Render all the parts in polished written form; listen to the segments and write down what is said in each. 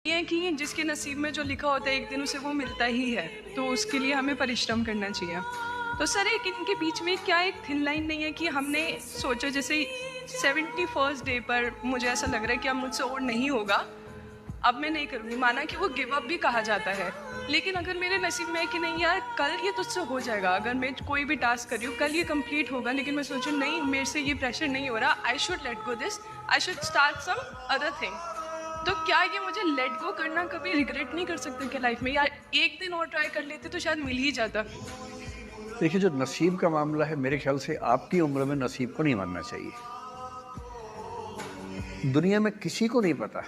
ये कि जिसके नसीब में जो लिखा होता है एक दिन उसे वो मिलता ही है, तो उसके लिए हमें परिश्रम करना चाहिए। तो सर एक इनके बीच में क्या एक थिन लाइन नहीं है कि हमने सोचा जैसे 71st डे पर मुझे ऐसा लग रहा है कि अब मुझसे और नहीं होगा, अब मैं नहीं करूँगी। माना कि वो गिव अप भी कहा जाता है, लेकिन अगर मेरे नसीब में है कि नहीं यार कल ये तुझसे हो जाएगा, अगर मैं कोई भी टास्क कर रही हूँ कल ये कंप्लीट होगा, लेकिन मैं सोचूँ नहीं मेरे से ये प्रेशर नहीं हो रहा, I should let go this, I should start some other thing. तो क्या ये मुझे लेट गो करना कभी रिग्रेट नहीं कर सकते क्या लाइफ में, यार एक दिन और ट्राई कर लेते तो शायद मिल ही जाता। देखिए, जो नसीब का मामला है, मेरे ख्याल से आपकी उम्र में नसीब को नहीं मानना चाहिए। दुनिया में किसी को नहीं पता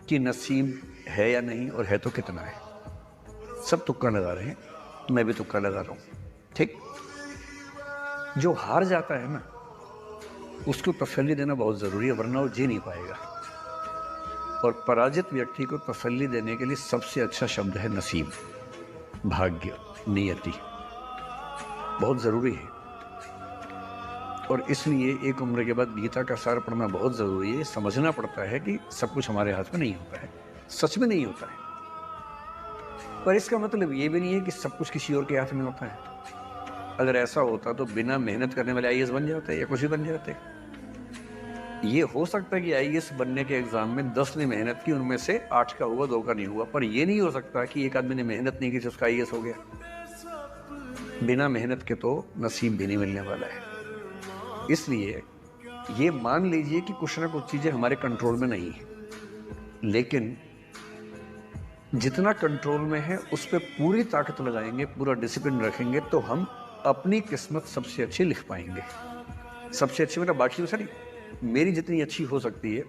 कि नसीब है या नहीं, और है तो कितना है। सब तुक्का लगा रहे हैं, मैं भी तुक्का लगा रहा हूं। ठीक, जो हार जाता है ना, उसको तसल्ली देना बहुत जरूरी है, वरना वो जी नहीं पाएगा। और पराजित व्यक्ति को तसल्ली देने के लिए सबसे अच्छा शब्द है नसीब, भाग्य, नियति। बहुत ज़रूरी है। और इसलिए एक उम्र के बाद गीता का सार पढ़ना बहुत ज़रूरी है। समझना पड़ता है कि सब कुछ हमारे हाथ में नहीं होता है, सच में नहीं होता है। पर इसका मतलब ये भी नहीं है कि सब कुछ किसी और के हाथ में होता है। अगर ऐसा होता तो बिना मेहनत करने वाले आईएएस बन जाते या कुछ भी बन जाते। ये हो सकता है कि आईएएस बनने के एग्जाम में 10 ने मेहनत की, उनमें से 8 का हुआ, 2 का नहीं हुआ। पर यह नहीं हो सकता कि एक आदमी ने मेहनत नहीं की तो उसका आईएएस हो गया। बिना मेहनत के तो नसीब भी नहीं मिलने वाला है। इसलिए ये मान लीजिए कि कुछ ना कुछ चीजें हमारे कंट्रोल में नहीं है, लेकिन जितना कंट्रोल में है उस पर पूरी ताकत लगाएंगे, पूरा डिसिप्लिन रखेंगे, तो हम अपनी किस्मत सबसे अच्छी लिख पाएंगे। सबसे अच्छी मतलब बाकी तो सर मेरी जितनी अच्छी हो सकती है